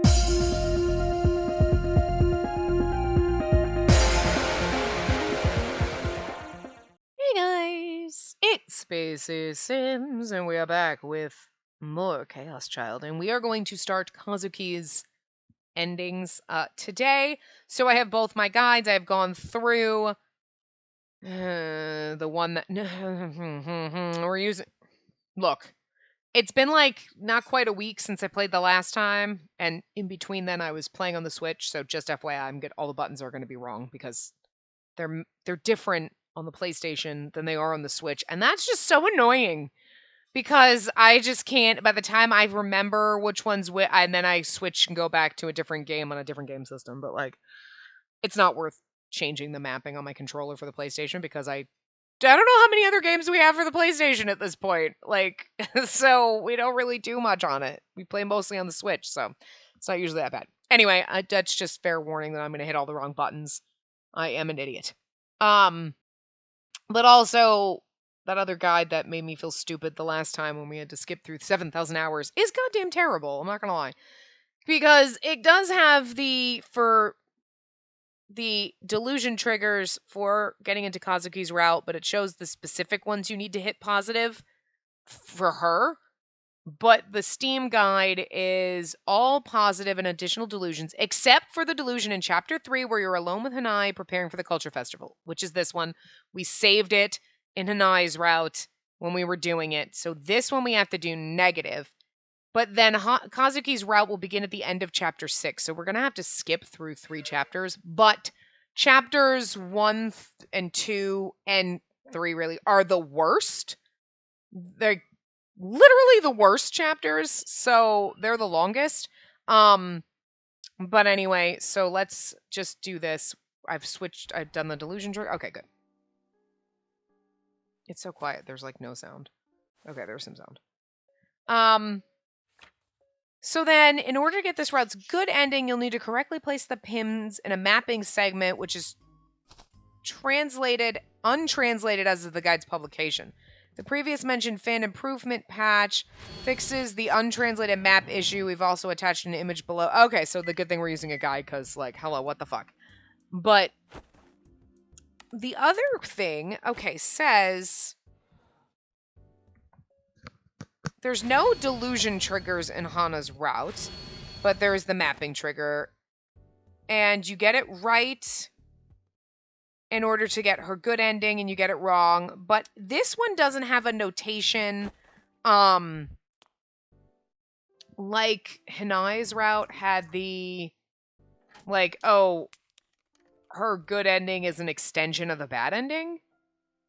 Hey guys, it's Spacey Sims, and we are back with more Chaos Child, and we are going to start Kazuki's endings today. So I have both my guides. I have gone through the one that we're using. Look, it's been like not quite a week since I played the last time, and in between then I was playing on the Switch. So just FYI, all the buttons are going to be wrong because they're different on the PlayStation than they are on the Switch, and that's just so annoying because I just can't. By the time I remember which one's which, and then I switch and go back to a different game on a different game system, but like, it's not worth changing the mapping on my controller for the PlayStation because I don't know how many other games we have for the PlayStation at this point. Like, so we don't really do much on it. We play mostly on the Switch, so it's not usually that bad. Anyway, that's just fair warning that I'm going to hit all the wrong buttons. I am an idiot. But also, that other guide that made me feel stupid the last time when we had to skip through 7,000 hours is goddamn terrible. I'm not gonna lie. Because it does have for the delusion triggers for getting into Kazuki's route, but it shows the specific ones you need to hit positive for her. But the Steam guide is all positive and additional delusions, except for the delusion in Chapter 3 where you're alone with Hanai preparing for the Culture Festival, which is this one. We saved it in Hanai's route when we were doing it. So this one we have to do negative. But then Kazuki's route will begin at the end of Chapter 6. So we're going to have to skip through 3 chapters. But Chapters 1 and 2 and 3 really are the worst. They're literally the worst chapters, so they're the longest. But anyway, so let's just do this. I've done the delusion trick. Okay, good. It's so quiet. There's like no sound. Okay, there's some sound. So then, in order to get this route's good ending, you'll need to correctly place the pins in a mapping segment, which is untranslated as of the guide's publication. The previous mentioned fan improvement patch fixes the untranslated map issue. We've also attached an image below. Okay, so the good thing we're using a guide because, like, hello, what the fuck? But the other thing, okay, says there's no delusion triggers in Hana's route, but there's the mapping trigger. And you get it right in order to get her good ending, and you get it wrong. But this one doesn't have a notation like Hanai's route had the like, oh, her good ending is an extension of the bad ending.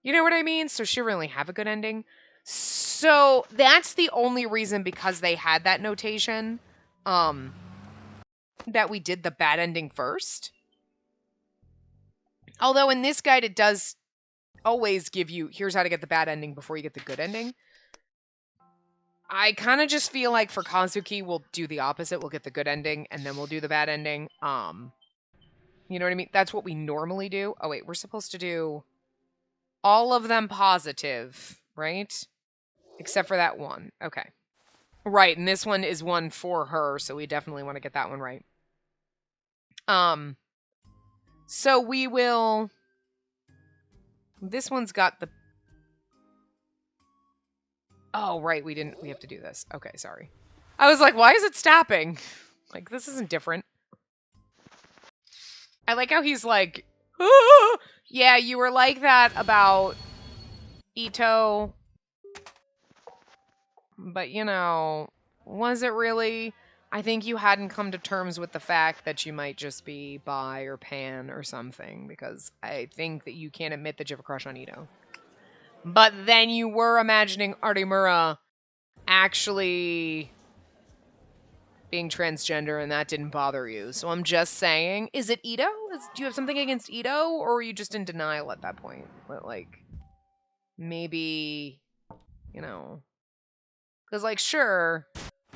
You know what I mean? So she really have a good ending. So that's the only reason, because they had that notation, that we did the bad ending first. Although in this guide, it does always give you, here's how to get the bad ending before you get the good ending. I kind of just feel like for Kazuki, we'll do the opposite. We'll get the good ending, and then we'll do the bad ending. You know what I mean? That's what we normally do. Oh, wait, we're supposed to do all of them positive, right? Except for that one. Okay. Right, and this one is one for her, so we definitely want to get that one right. So we will... This one's got the... Oh, right, we have to do this. Okay, sorry. I was like, why is it stopping? Like, this isn't different. I like how he's like, ah! Yeah, you were like that about Ito. But, you know, was it really? I think you hadn't come to terms with the fact that you might just be bi or pan or something, because I think that you can't admit that you have a crush on Ito. But then you were imagining Artemura actually being transgender, and that didn't bother you. So I'm just saying, is it Ito? Do you have something against Ito, or were you just in denial at that point? But, like, maybe, you know... Because, like, sure,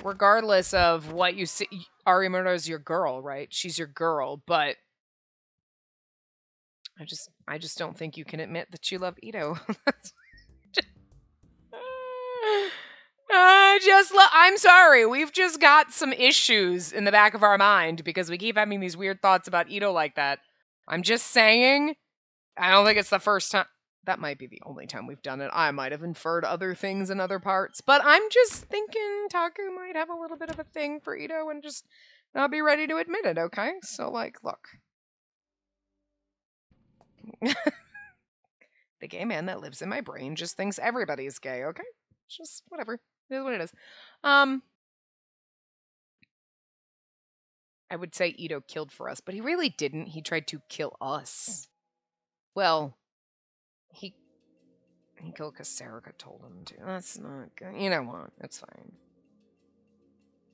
regardless of what you see, Arimura's your girl, right? She's your girl, but I just don't think you can admit that you love Ito. I'm sorry. We've just got some issues in the back of our mind because we keep having these weird thoughts about Ito like that. I'm just saying, I don't think it's the first time. That might be the only time we've done it. I might have inferred other things in other parts, but I'm just thinking Taku might have a little bit of a thing for Ito and just not be ready to admit it, okay? So, like, look. The gay man that lives in my brain just thinks everybody's gay, okay? Just whatever. It is what it is. I would say Ito killed for us, but he really didn't. He tried to kill us. Well, he killed because Sarika told him to. That's not good. You know what? It's fine.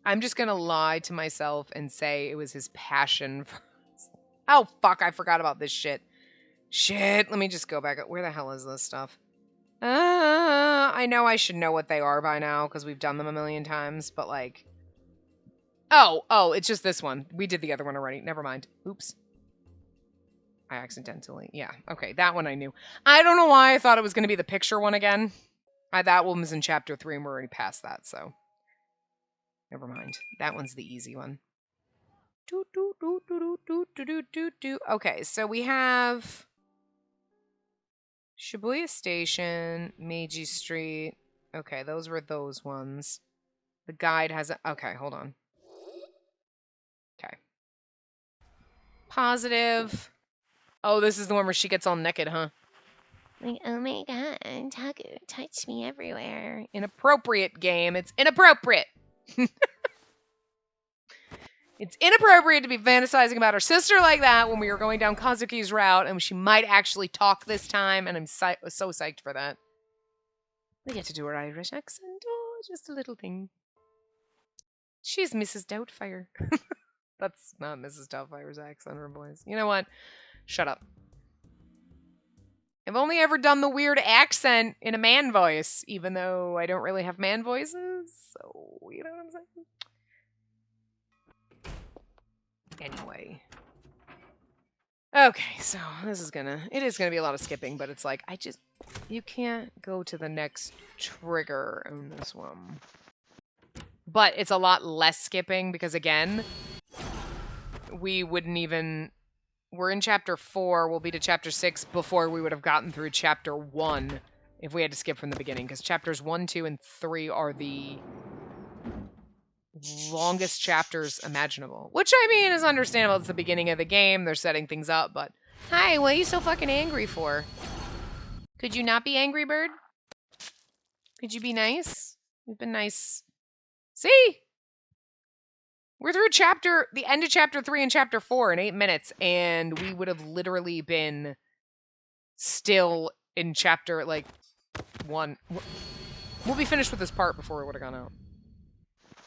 I'm just gonna lie to myself and say it was his passion for us. Oh, fuck, I forgot about this shit. Shit, let me just go back. Where the hell is this stuff? I know I should know what they are by now because we've done them a million times, but like... Oh, it's just this one. We did the other one already. Never mind. Oops. I accidentally... Yeah, okay, that one I knew. I don't know why I thought it was going to be the picture one again. That one was in Chapter 3 and we're already past that, so... Never mind. That one's the easy one. Okay, so we have... Shibuya Station, Meiji Street. Okay, those were those ones. The guide has a... Okay, hold on. Okay. Positive. Oh, this is the one where she gets all naked, huh? Like, oh my god, Taku touched me everywhere. Inappropriate game. It's inappropriate. It's inappropriate to be fantasizing about her sister like that when we were going down Kazuki's route, and she might actually talk this time, and I'm so psyched for that. We get to do her Irish accent. Oh, just a little thing. She's Mrs. Doubtfire. That's not Mrs. Doubtfire's accent, her voice. You know what? Shut up. I've only ever done the weird accent in a man voice, even though I don't really have man voices, so you know what I'm saying? Anyway. Okay, so it is gonna be a lot of skipping, but it's like, you can't go to the next trigger on this one. But it's a lot less skipping because, again, we're in Chapter 4, we'll be to Chapter 6 before we would have gotten through Chapter 1 if we had to skip from the beginning, because Chapters 1, 2, and 3 are the longest chapters imaginable. Which, I mean, is understandable. It's the beginning of the game. They're setting things up, but... Hi, what are you so fucking angry for? Could you not be angry, bird? Could you be nice? You've been nice. See? We're through the end of Chapter 3 and Chapter 4 in 8 minutes, and we would have literally been still in Chapter, like, 1. We'll be finished with this part before we would have gone out.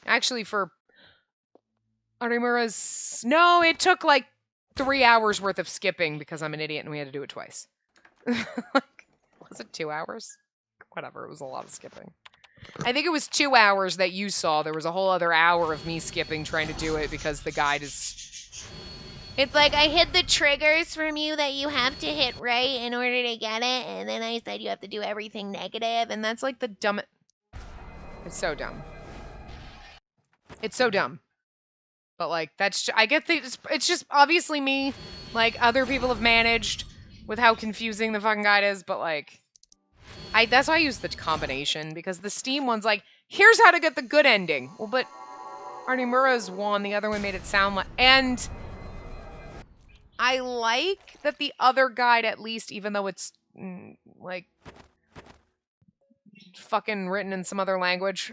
Actually, for Arimura's... No, it took like 3 hours worth of skipping because I'm an idiot and we had to do it twice. Was it 2 hours? Whatever, it was a lot of skipping. I think it was 2 hours that you saw. There was a whole other hour of me skipping trying to do it because the guide is... It's like, I hid the triggers from you that you have to hit right in order to get it, and then I said you have to do everything negative, and that's like the dumbest... It's so dumb. It's so dumb. But, like, I get it's just obviously me. Like, other people have managed with how confusing the fucking guide is, but, like, that's why I use the combination, because the Steam one's like, here's how to get the good ending. Well, but Arnimura's one, the other one made it sound like, and I like that the other guide, at least, even though it's, like, fucking written in some other language,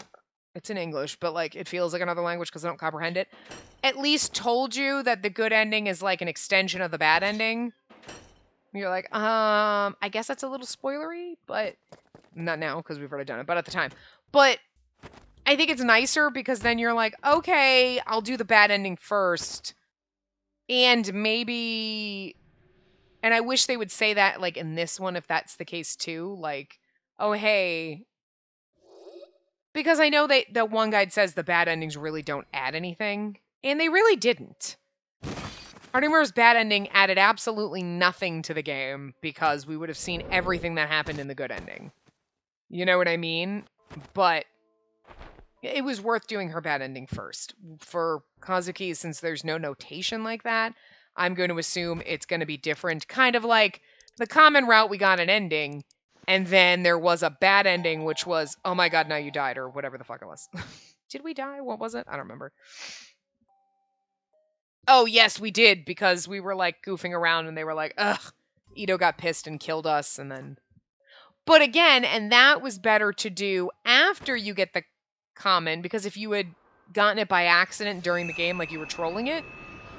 it's in English, but, like, it feels like another language because I don't comprehend it, at least told you that the good ending is, like, an extension of the bad ending. You're like, I guess that's a little spoilery, but not now because we've already done it, but at the time. But I think it's nicer because then you're like, okay, I'll do the bad ending first. And maybe... And I wish they would say that, like, in this one, if that's the case, too. Like, oh, hey... Because I know the one guide says the bad endings really don't add anything. And they really didn't. Artimura's bad ending added absolutely nothing to the game because we would have seen everything that happened in the good ending. You know what I mean? But It was worth doing her bad ending first. For Kazuki, since there's no notation like that, I'm going to assume it's going to be different. Kind of like the common route, we got an ending, and then there was a bad ending, which was, oh my god, now you died, or whatever the fuck it was. Did we die? What was it? I don't remember. Oh, yes, we did, because we were, like, goofing around, and they were like, ugh, Ito got pissed and killed us, and then... But again, and that was better to do after you get the common, because if you had gotten it by accident during the game, like you were trolling it,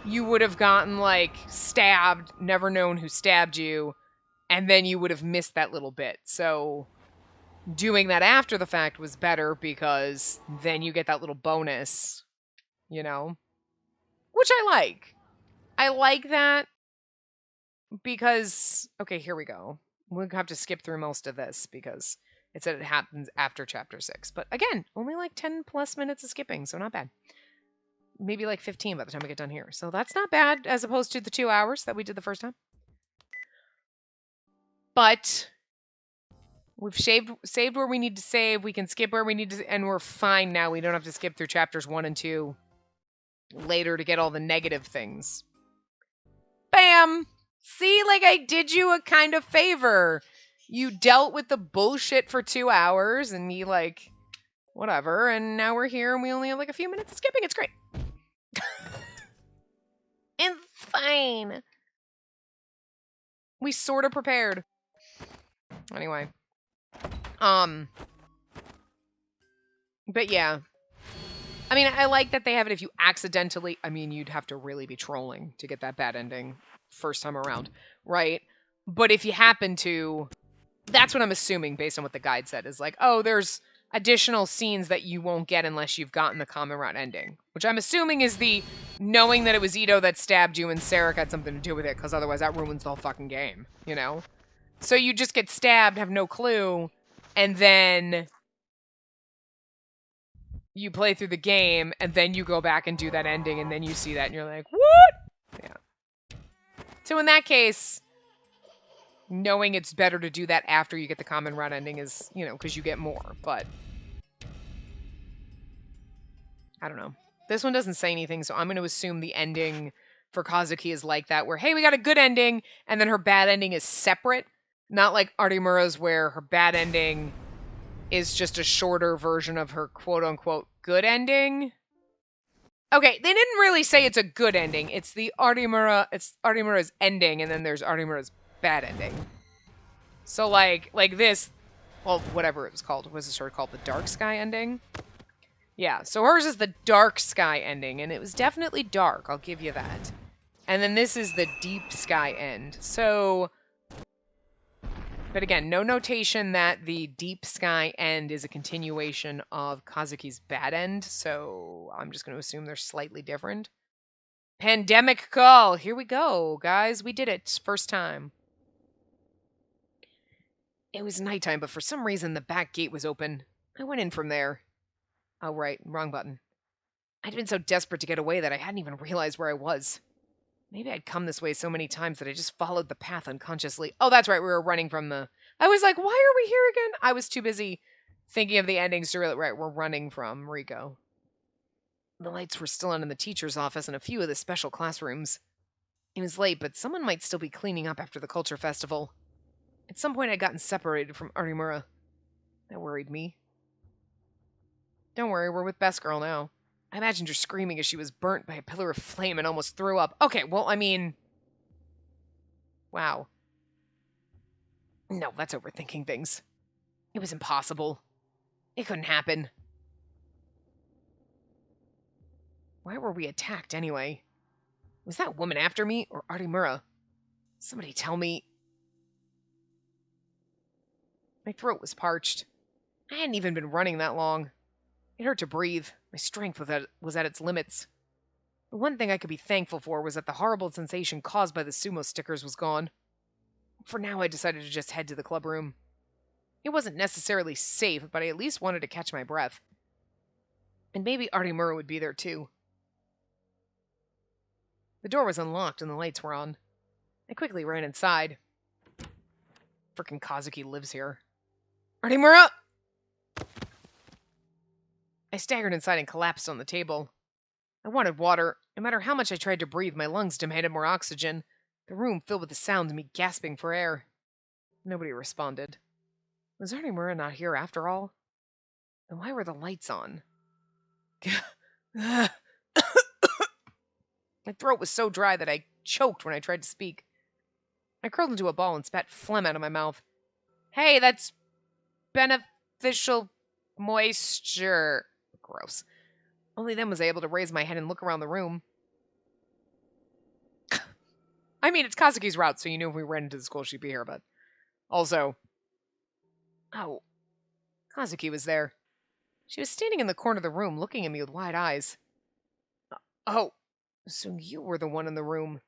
you would have gotten, like, stabbed, never known who stabbed you, and then you would have missed that little bit. So doing that after the fact was better, because then you get that little bonus, you know? Which I like. I like that because, okay, here we go. We'll have to skip through most of this because it said it happens after chapter 6. But again, only like 10 plus minutes of skipping, so not bad. Maybe like 15 by the time we get done here. So that's not bad as opposed to the 2 hours that we did the first time. But we've saved where we need to save. We can skip where we need to, and we're fine now. We don't have to skip through chapters 1 and 2 later to get all the negative things. Bam! See, like I did you a kind of favor. You dealt with the bullshit for 2 hours and me like, whatever, and now we're here and we only have like a few minutes of skipping. It's great. It's fine. We sort of prepared. Anyway. But yeah. I mean, I like that they have it if you accidentally... I mean, you'd have to really be trolling to get that bad ending first time around, right? But if you happen to... That's what I'm assuming based on what the guide said, is like, oh, there's additional scenes that you won't get unless you've gotten the common route ending. Which I'm assuming is the knowing that it was Ito that stabbed you and Sarek had something to do with it, because otherwise that ruins the whole fucking game, you know? So you just get stabbed, have no clue, and then... you play through the game, and then you go back and do that ending, and then you see that, and you're like, what? Yeah. So in that case, knowing it's better to do that after you get the common route ending is, you know, because you get more, but... I don't know. This one doesn't say anything, so I'm going to assume the ending for Kazuki is like that, where, hey, we got a good ending, and then her bad ending is separate. Not like Artemura's, where her bad ending is just a shorter version of her quote-unquote good ending. Okay, they didn't really say it's a good ending. It's the Artemura's ending, and then there's Artemura's bad ending. So, like this, well, whatever it was called. What was the story called? The Dark Sky ending? Yeah, so hers is the Dark Sky ending, and it was definitely dark, I'll give you that. And then this is the Deep Sky end. So... But again, no notation that the Deep Sky end is a continuation of Kazuki's bad end, so I'm just going to assume they're slightly different. Pandemic call! Here we go, guys. We did it. First time. It was nighttime, but for some reason the back gate was open. I went in from there. Oh, right. Wrong button. I'd been so desperate to get away that I hadn't even realized where I was. Maybe I'd come this way so many times that I just followed the path unconsciously. Oh, that's right. We were running from the... I was like, why are we here again? I was too busy thinking of the endings to really... Right, we're running from Rico. The lights were still on in the teacher's office and a few of the special classrooms. It was late, but someone might still be cleaning up after the culture festival. At some point, I'd gotten separated from Artemura. That worried me. Don't worry, we're with Best Girl now. I imagined her screaming as she was burnt by a pillar of flame and almost threw up. Okay, well, I mean... Wow. No, that's overthinking things. It was impossible. It couldn't happen. Why were we attacked, anyway? Was that woman after me, or Artemura? Somebody tell me. My throat was parched. I hadn't even been running that long. It hurt to breathe. My strength was at its limits. The one thing I could be thankful for was that the horrible sensation caused by the sumo stickers was gone. For now, I decided to just head to the club room. It wasn't necessarily safe, but I at least wanted to catch my breath. And maybe Artemura would be there too. The door was unlocked and the lights were on. I quickly ran inside. Frickin' Kazuki lives here. Artemura! I staggered inside and collapsed on the table. I wanted water. No matter how much I tried to breathe, my lungs demanded more oxygen. The room filled with the sound of me gasping for air. Nobody responded. Was Artemura not here after all? Then why were the lights on? My throat was so dry that I choked when I tried to speak. I curled into a ball and spat phlegm out of my mouth. Hey, that's beneficial moisture. Gross. Only then was I able to raise my head and look around the room. I mean, it's Kazuki's route, so you knew if we ran into the school, she'd be here, but... Also... Oh. Kazuki was there. She was standing in the corner of the room, looking at me with wide eyes. Oh, so you were the one in the room.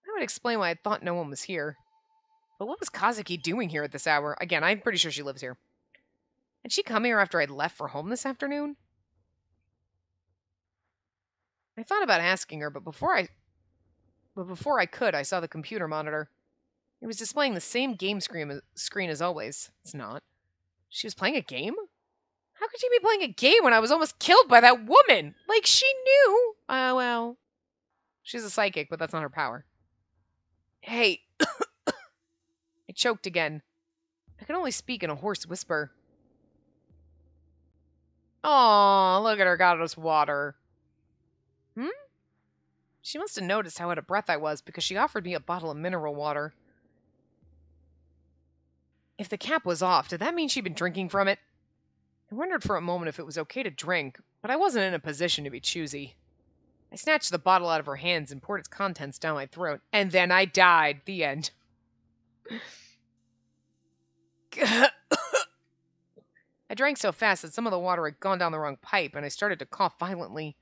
That would explain why I thought no one was here. But what was Kazuki doing here at this hour? Again, I'm pretty sure she lives here. Had she come here after I'd left for home this afternoon? I thought about asking her, but before I could, I saw the computer monitor. It was displaying the same game screen as always. It's not. She was playing a game? How could she be playing a game when I was almost killed by that woman? Like, she knew. Oh, well. She's a psychic, but that's not her power. Hey. I choked again. I could only speak in a hoarse whisper. Aw, look at her, got us water. She must have noticed how out of breath I was because she offered me a bottle of mineral water. If the cap was off, did that mean she'd been drinking from it? I wondered for a moment if it was okay to drink, but I wasn't in a position to be choosy. I snatched the bottle out of her hands and poured its contents down my throat, and then I died. The end. I drank so fast that some of the water had gone down the wrong pipe, and I started to cough violently.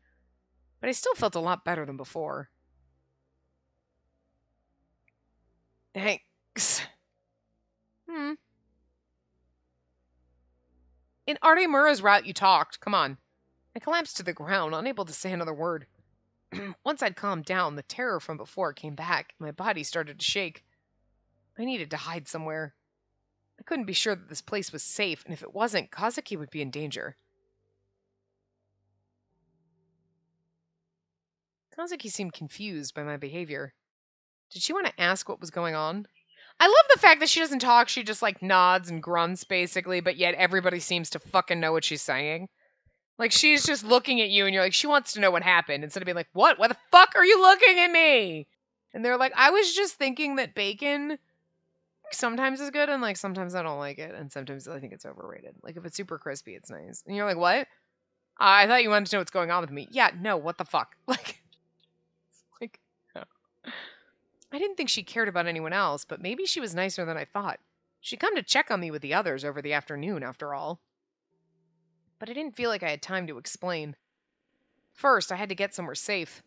But I still felt a lot better than before. Thanks. In Artemura's route, you talked. Come on. I collapsed to the ground, unable to say another word. Once I'd calmed down, the terror from before came back, and my body started to shake. I needed to hide somewhere. I couldn't be sure that this place was safe, and if it wasn't, Kazuki would be in danger. Kazuki seemed confused by my behavior. Did she want to ask what was going on? I love the fact that she doesn't talk, she just, like, nods and grunts, basically, but yet everybody seems to fucking know what she's saying. Like, she's just looking at you, and you're like, she wants to know what happened, instead of being like, what? Why the fuck are you looking at me? And they're like, I was just thinking that bacon sometimes is good, and, like, sometimes I don't like it, and sometimes I think it's overrated. Like, if it's super crispy, it's nice. And you're like, what? I thought you wanted to know what's going on with me. Yeah, no, what the fuck? Like, no. I didn't think she cared about anyone else, but maybe she was nicer than I thought. She'd come to check on me with the others over the afternoon, after all. But I didn't feel like I had time to explain. First, I had to get somewhere safe.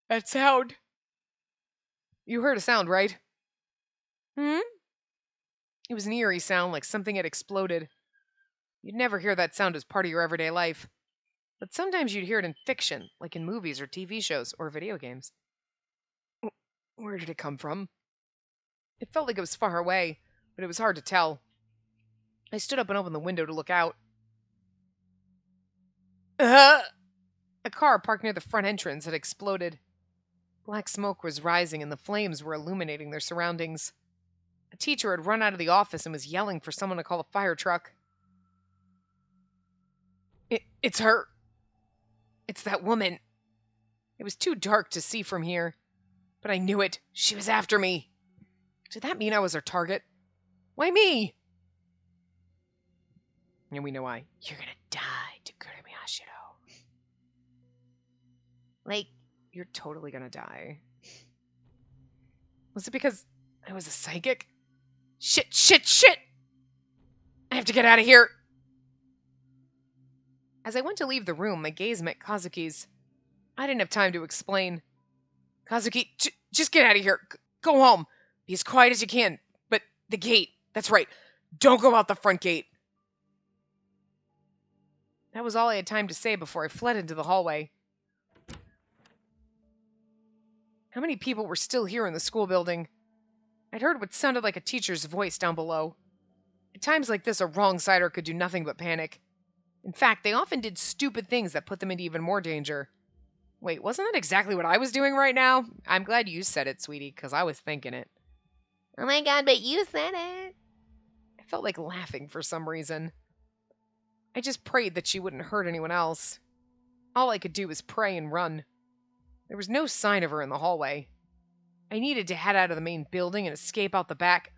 That sound. You heard a sound, right? It was an eerie sound, like something had exploded. You'd never hear that sound as part of your everyday life. But sometimes you'd hear it in fiction, like in movies or TV shows or video games. Where did it come from? It felt like it was far away, but it was hard to tell. I stood up and opened the window to look out. A car parked near the front entrance had exploded. Black smoke was rising and the flames were illuminating their surroundings. A teacher had run out of the office and was yelling for someone to call a fire truck. It's her. It's that woman. It was too dark to see from here, but I knew it. She was after me. Did that mean I was her target? Why me? And we know why. You're gonna die, Takura Miyashiro. Like, you're totally gonna die. Was it because I was a psychic? Shit! I have to get out of here. As I went to leave the room, my gaze met Kazuki's. I didn't have time to explain. Kazuki, just get out of here. Go home. Be as quiet as you can. But the gate, that's right. Don't go out the front gate. That was all I had time to say before I fled into the hallway. How many people were still here in the school building? I'd heard what sounded like a teacher's voice down below. At times like this, a wrong-sider could do nothing but panic. In fact, they often did stupid things that put them into even more danger. Wait, wasn't that exactly what I was doing right now? I'm glad you said it, sweetie, because I was thinking it. Oh my god, but you said it. I felt like laughing for some reason. I just prayed that she wouldn't hurt anyone else. All I could do was pray and run. There was no sign of her in the hallway. I needed to head out of the main building and escape out the back.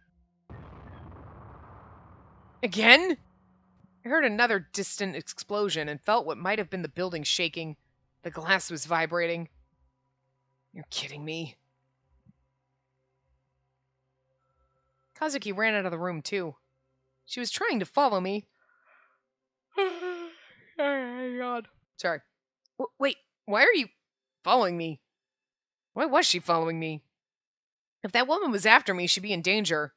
Again? I heard another distant explosion and felt what might have been the building shaking. The glass was vibrating. You're kidding me. Kazuki ran out of the room, too. She was trying to follow me. Oh my god. Sorry. Wait, why are you following me? Why was she following me? If that woman was after me, she'd be in danger.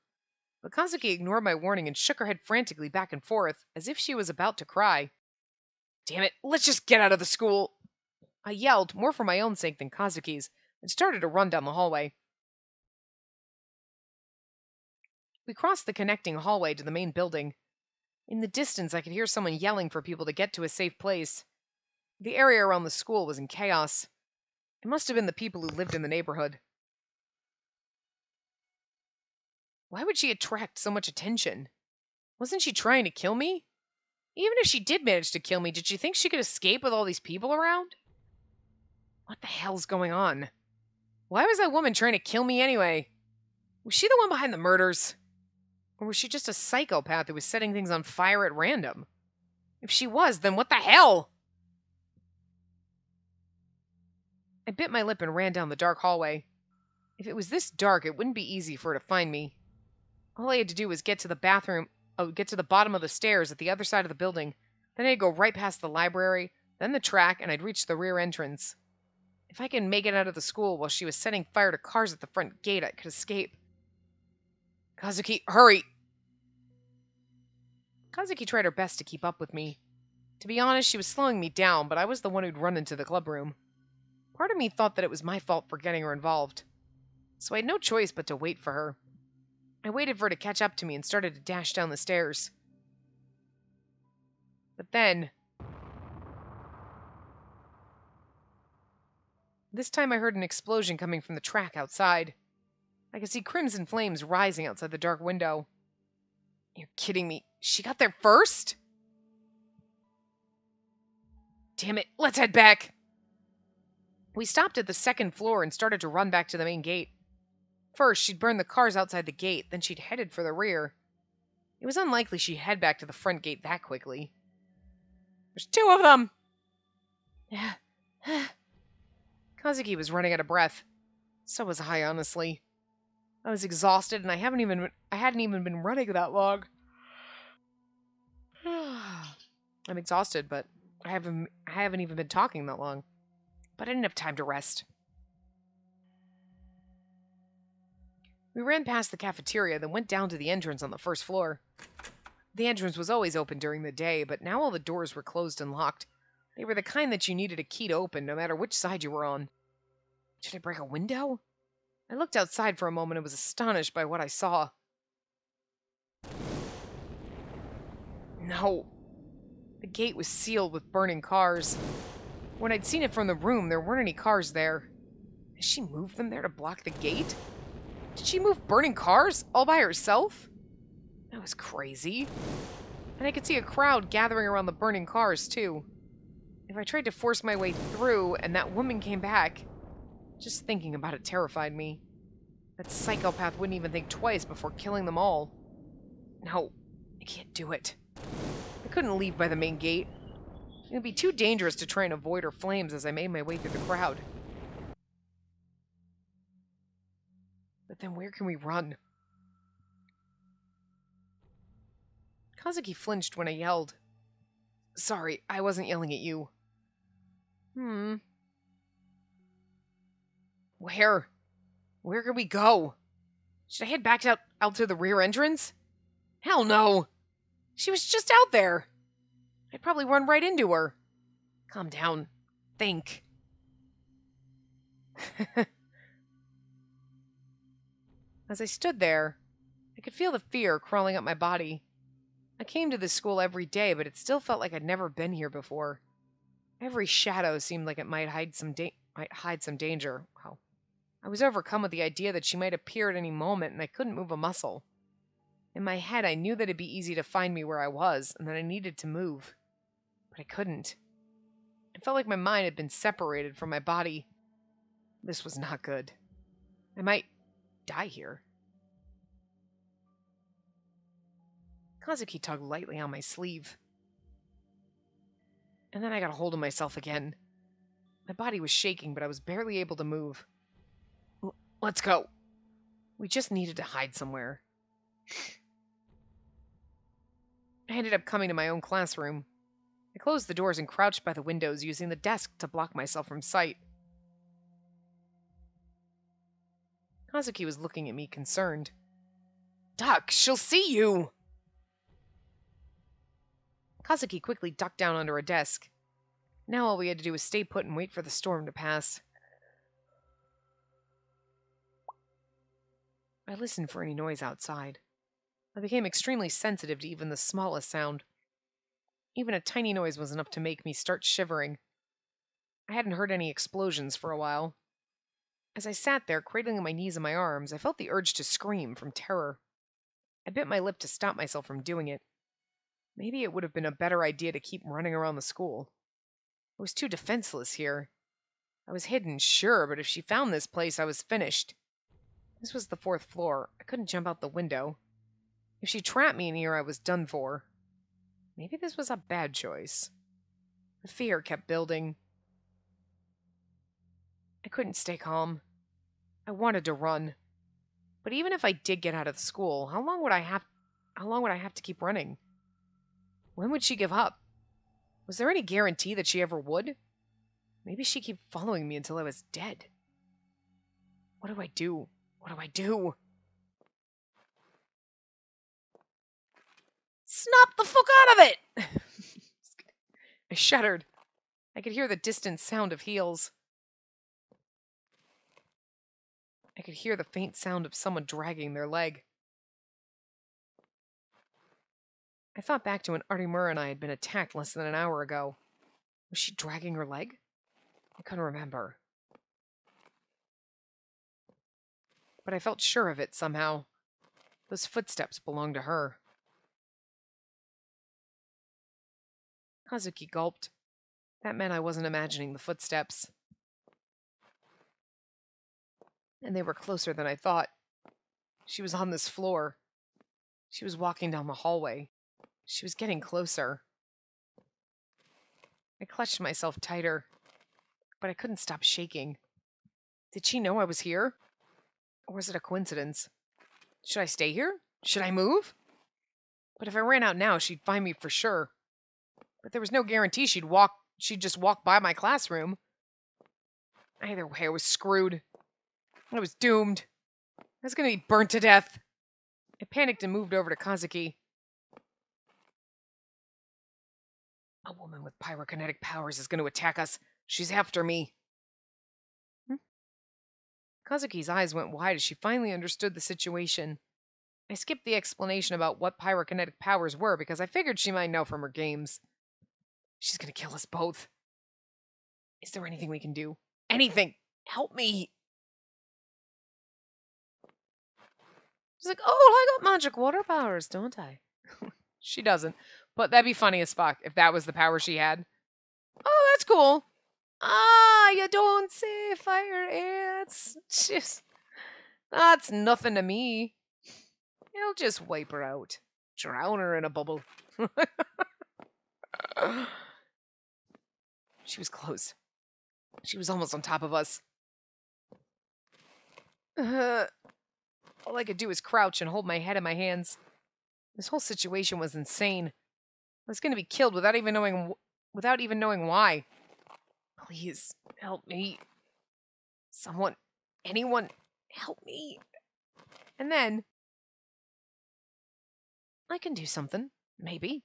But Kazuki ignored my warning and shook her head frantically back and forth, as if she was about to cry. Damn it, let's just get out of the school! I yelled, more for my own sake than Kazuki's, and started to run down the hallway. We crossed the connecting hallway to the main building. In the distance, I could hear someone yelling for people to get to a safe place. The area around the school was in chaos. It must have been the people who lived in the neighborhood. Why would she attract so much attention? Wasn't she trying to kill me? Even if she did manage to kill me, did she think she could escape with all these people around? What the hell's going on? Why was that woman trying to kill me anyway? Was she the one behind the murders? Or was she just a psychopath who was setting things on fire at random? If she was, then what the hell? I bit my lip and ran down the dark hallway. If it was this dark, it wouldn't be easy for her to find me. All I had to do was get to the bottom of the stairs at the other side of the building. Then I'd go right past the library, then the track, and I'd reach the rear entrance. If I could make it out of the school while she was setting fire to cars at the front gate, I could escape. Kazuki, hurry! Kazuki tried her best to keep up with me. To be honest, she was slowing me down, but I was the one who'd run into the clubroom. Part of me thought that it was my fault for getting her involved. So I had no choice but to wait for her. I waited for her to catch up to me and started to dash down the stairs. But then... this time I heard an explosion coming from the track outside. I could see crimson flames rising outside the dark window. You're kidding me. She got there first? Damn it, let's head back! We stopped at the second floor and started to run back to the main gate. First, she'd burned the cars outside the gate, then she'd headed for the rear. It was unlikely she'd head back to the front gate that quickly. There's two of them! Kazuki was running out of breath. So was I, honestly. I was exhausted, and I hadn't even been running that long. I'm exhausted, but I haven't even been talking that long. But I didn't have time to rest. We ran past the cafeteria, then went down to the entrance on the first floor. The entrance was always open during the day, but now all the doors were closed and locked. They were the kind that you needed a key to open, no matter which side you were on. Should I break a window? I looked outside for a moment and was astonished by what I saw. No. The gate was sealed with burning cars. When I'd seen it from the room, there weren't any cars there. Has she moved them there to block the gate? Did she move burning cars all by herself? That was crazy. And I could see a crowd gathering around the burning cars, too. If I tried to force my way through and that woman came back, just thinking about it terrified me. That psychopath wouldn't even think twice before killing them all. No, I can't do it. I couldn't leave by the main gate. It would be too dangerous to try and avoid her flames as I made my way through the crowd. But then where can we run? Kazuki flinched when I yelled. Sorry, I wasn't yelling at you. Where? Where can we go? Should I head back out to the rear entrance? Hell no! She was just out there! I'd probably run right into her. Calm down. Think. As I stood there, I could feel the fear crawling up my body. I came to this school every day, but it still felt like I'd never been here before. Every shadow seemed like it might hide some danger. Wow. I was overcome with the idea that she might appear at any moment, and I couldn't move a muscle. In my head, I knew that it'd be easy to find me where I was, and that I needed to move. But I couldn't. It felt like my mind had been separated from my body. This was not good. I might die here. Kazuki tugged lightly on my sleeve. And then I got a hold of myself again. My body was shaking, but I was barely able to move. Let's go. We just needed to hide somewhere. I ended up coming to my own classroom. I closed the doors and crouched by the windows, using the desk to block myself from sight. Kazuki was looking at me, concerned. Duck, she'll see you! Kazuki quickly ducked down under a desk. Now all we had to do was stay put and wait for the storm to pass. I listened for any noise outside. I became extremely sensitive to even the smallest sound. Even a tiny noise was enough to make me start shivering. I hadn't heard any explosions for a while. As I sat there, cradling my knees in my arms, I felt the urge to scream from terror. I bit my lip to stop myself from doing it. Maybe it would have been a better idea to keep running around the school. I was too defenseless here. I was hidden, sure, but if she found this place, I was finished. This was the 4th floor. I couldn't jump out the window. If she trapped me in here, I was done for. Maybe this was a bad choice. The fear kept building. I couldn't stay calm. I wanted to run. But even if I did get out of the school, how long would I have to keep running? When would she give up? Was there any guarantee that she ever would? Maybe she'd keep following me until I was dead. What do I do? What do I do? Snap the fuck out of it! I shuddered. I could hear the distant sound of heels. I could hear the faint sound of someone dragging their leg. I thought back to when Artimura and I had been attacked less than an hour ago. Was she dragging her leg? I couldn't remember. But I felt sure of it somehow. Those footsteps belonged to her. Kazuki gulped. That meant I wasn't imagining the footsteps. And they were closer than I thought. She was on this floor. She was walking down the hallway. She was getting closer. I clutched myself tighter, but I couldn't stop shaking. Did she know I was here? Or was it a coincidence? Should I stay here? Should I move? But if I ran out now, she'd find me for sure. But there was no guarantee she'd just walk by my classroom. Either way, I was screwed. I was doomed. I was going to be burnt to death. I panicked and moved over to Kazuki. A woman with pyrokinetic powers is going to attack us. She's after me. Kazuki's eyes went wide as she finally understood the situation. I skipped the explanation about what pyrokinetic powers were because I figured she might know from her games. She's going to kill us both. Is there anything we can do? Anything! Help me! She's like, oh, I got magic water powers, don't I? She doesn't. But that'd be funny as fuck if that was the power she had. Oh, that's cool. Ah, you don't say fire ants. Just, that's nothing to me. It'll just wipe her out. Drown her in a bubble. She was close. She was almost on top of us. All I could do was crouch and hold my head in my hands. This whole situation was insane. I was going to be killed without even knowing why. Please, help me. Someone, anyone, help me. And then, I can do something, maybe.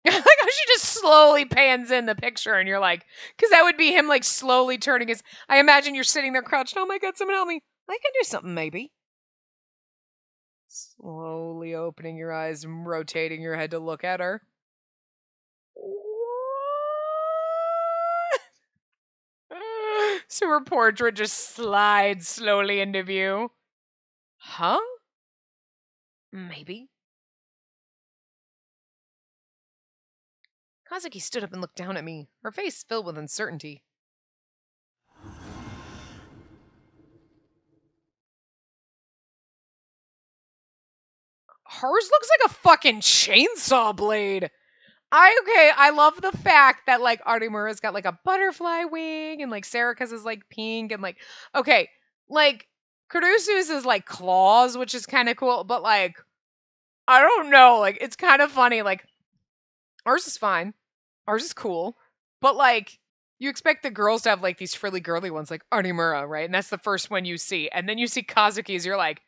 I got she just slowly pans in the picture and you're like, because that would be him like slowly turning his, I imagine you're sitting there crouched, oh my god, someone help me. I can do something maybe. Slowly opening your eyes and rotating your head to look at her. So her portrait just slides slowly into view. Huh? Maybe. Kazuki stood up and looked down at me, her face filled with uncertainty. Hers looks like a fucking chainsaw blade. I love the fact that like Artemura's got like a butterfly wing and like Serika's is like pink and like okay, like Kurusu's is like claws, which is kind of cool, but like I don't know, like it's kind of funny. Like ours is fine, ours is cool, but like you expect the girls to have like these frilly girly ones, like Artemura, right? And that's the first one you see, and then you see Kazuki's, you're like,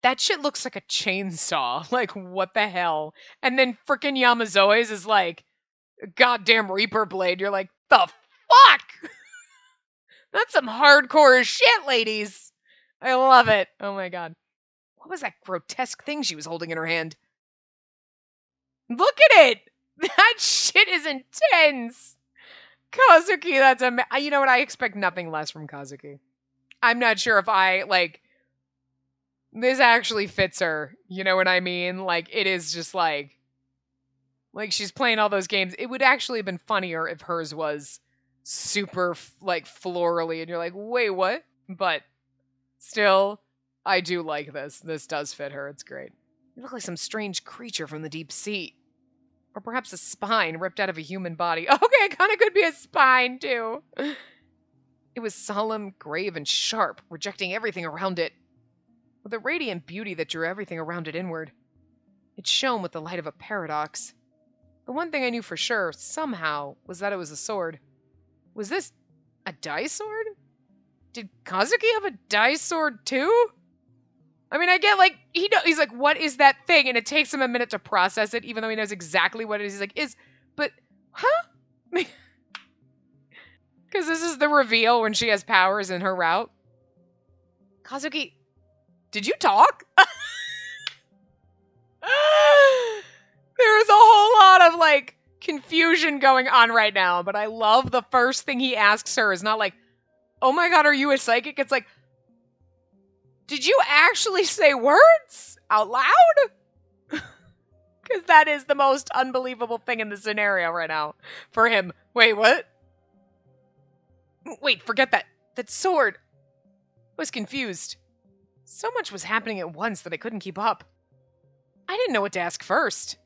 that shit looks like a chainsaw. Like what the hell? And then freaking Yamazoe's is like goddamn Reaper blade. You're like, the fuck? That's some hardcore shit, ladies. I love it. Oh my god. What was that grotesque thing she was holding in her hand? Look at it! That shit is intense! Kazuki, that's you know what? I expect nothing less from Kazuki. I'm not sure if I, like, this actually fits her. You know what I mean? Like, it is just like she's playing all those games. It would actually have been funnier if hers was super like florally and you're like, wait, what? But still, I do like this. This does fit her. It's great. You look like some strange creature from the deep sea. Or perhaps a spine ripped out of a human body. Okay, it kind of could be a spine too. It was solemn, grave, and sharp, rejecting everything around it. With a radiant beauty that drew everything around it inward. It shone with the light of a paradox. The one thing I knew for sure, somehow, was that it was a sword. Was this a dice sword? Did Kazuki have a dice sword too? I mean, I get like, he's like, what is that thing? And it takes him a minute to process it, even though he knows exactly what it is. He's like, but, huh? Because this is the reveal when she has powers in her route. Kazuki, did you talk? There is a whole lot of like confusion going on right now, but I love the first thing he asks her is not like, oh my god, are you a psychic? It's like, did you actually say words out loud? Because that is the most unbelievable thing in the scenario right now for him. Wait, what? Wait, forget that. That sword. I was confused. So much was happening at once that I couldn't keep up. I didn't know what to ask first.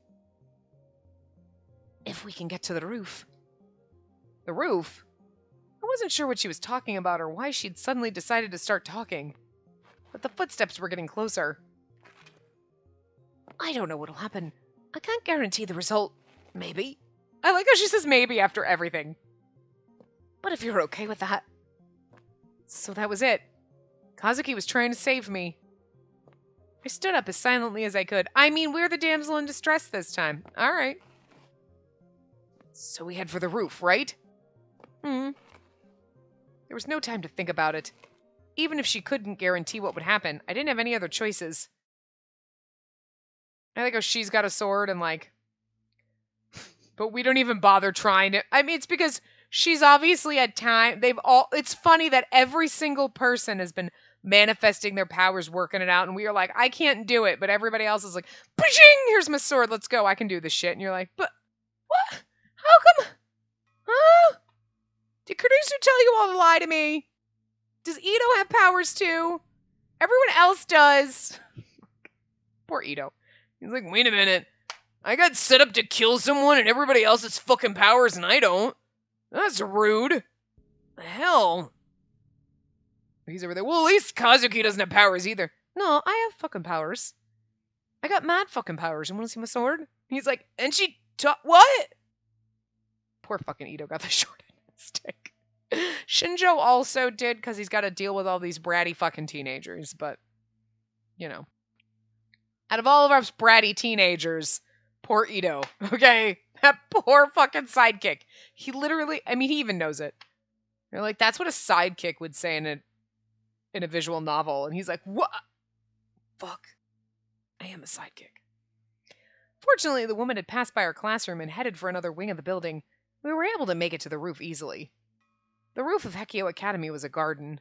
If we can get to the roof. The roof? I wasn't sure what she was talking about or why she'd suddenly decided to start talking. But the footsteps were getting closer. I don't know what'll happen. I can't guarantee the result. Maybe. I like how she says maybe after everything. But if you're okay with that. So that was it. Kazuki was trying to save me. I stood up as silently as I could. I mean, we're the damsel in distress this time. All right. So we head for the roof, right? There was no time to think about it. Even if she couldn't guarantee what would happen, I didn't have any other choices. I like how she's got a sword and like... But we don't even bother trying to... I mean, it's because she's obviously had time. It's funny that every single person has been manifesting their powers, working it out, and we are like, I can't do it, but everybody else is like, Pshing! Here's my sword, let's go, I can do this shit. And you're like, but what? How come? Huh? Did Kurusu tell you all to lie to me? Does Ito have powers too? Everyone else does. Poor Ito. He's like, wait a minute. I got set up to kill someone and everybody else has fucking powers and I don't. That's rude. The hell? He's over there. Well, at least Kazuki doesn't have powers either. No, I have fucking powers. I got mad fucking powers. You want to see my sword? He's like, and she what? Poor fucking Ito got the short end of the stick. Shinjo also did because he's got to deal with all these bratty fucking teenagers, but, you know. Out of all of our bratty teenagers, poor Ito, okay? That poor fucking sidekick. He literally, I mean, he even knows it. They're like, that's what a sidekick would say in a visual novel. And he's like, what? Fuck. I am a sidekick. Fortunately, the woman had passed by our classroom and headed for another wing of the building. We were able to make it to the roof easily. The roof of Hekio Academy was a garden.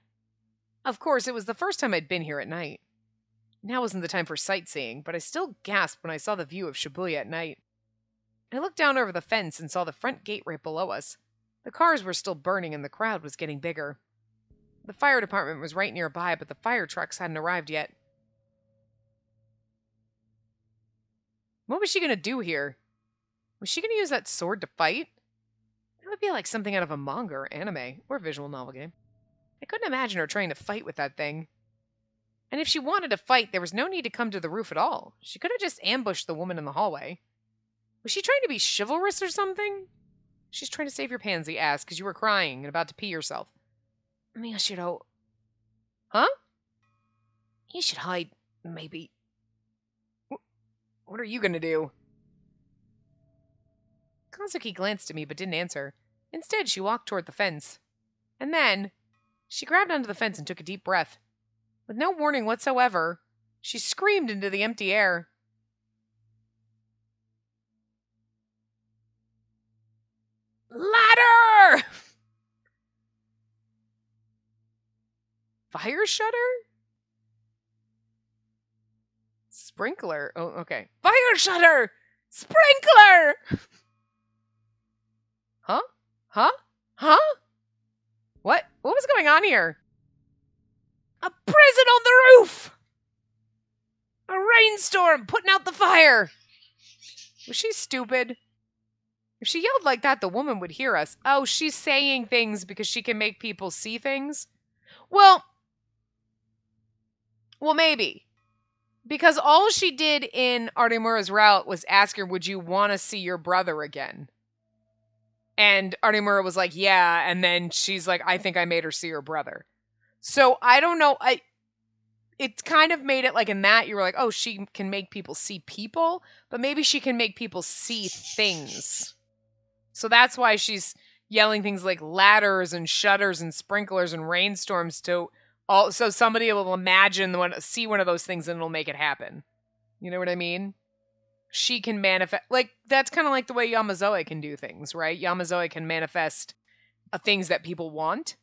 Of course, it was the first time I'd been here at night. Now wasn't the time for sightseeing, but I still gasped when I saw the view of Shibuya at night. I looked down over the fence and saw the front gate right below us. The cars were still burning and the crowd was getting bigger. The fire department was right nearby, but the fire trucks hadn't arrived yet. What was she going to do here? Was she going to use that sword to fight? That would be like something out of a manga or anime or visual novel game. I couldn't imagine her trying to fight with that thing. And if she wanted to fight, there was no need to come to the roof at all. She could have just ambushed the woman in the hallway. Was she trying to be chivalrous or something? She's trying to save your pansy ass because you were crying and about to pee yourself. Miyashiro. Huh? You should hide, maybe. What are you gonna do? Kazuki glanced at me but didn't answer. Instead, she walked toward the fence. And then, she grabbed onto the fence and took a deep breath. With no warning whatsoever, she screamed into the empty air. Ladder! Fire shutter? Sprinkler? Oh, okay. Fire shutter! Sprinkler! Huh? Huh? Huh? What? What was going on here? A prison on the roof! A rainstorm putting out the fire! Was she stupid? If she yelled like that, the woman would hear us. Oh, she's saying things because she can make people see things? Well, maybe. Because all she did in Artemura's route was ask her, would you want to see your brother again? And Artemura was like, yeah. And then she's like, I think I made her see her brother. So I don't know. It kind of made it like in that you were like, oh, she can make people see people, but maybe she can make people see things. So that's why she's yelling things like ladders and shutters and sprinklers and rainstorms so somebody will see one of those things and it'll make it happen. You know what I mean? She can manifest, like, that's kind of like the way Yamazoe can do things, right? Yamazoe can manifest things that people want.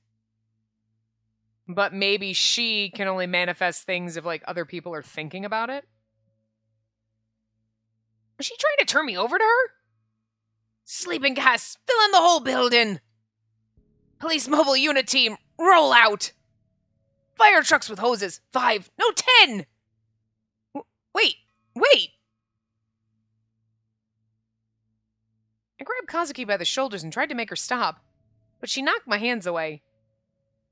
But maybe she can only manifest things if, like, other people are thinking about it. Is she trying to turn me over to her? Sleeping gas, fill in the whole building. Police mobile unit team, roll out. Fire trucks with hoses, 5, no 10. Wait. I grabbed Kazuki by the shoulders and tried to make her stop, but she knocked my hands away.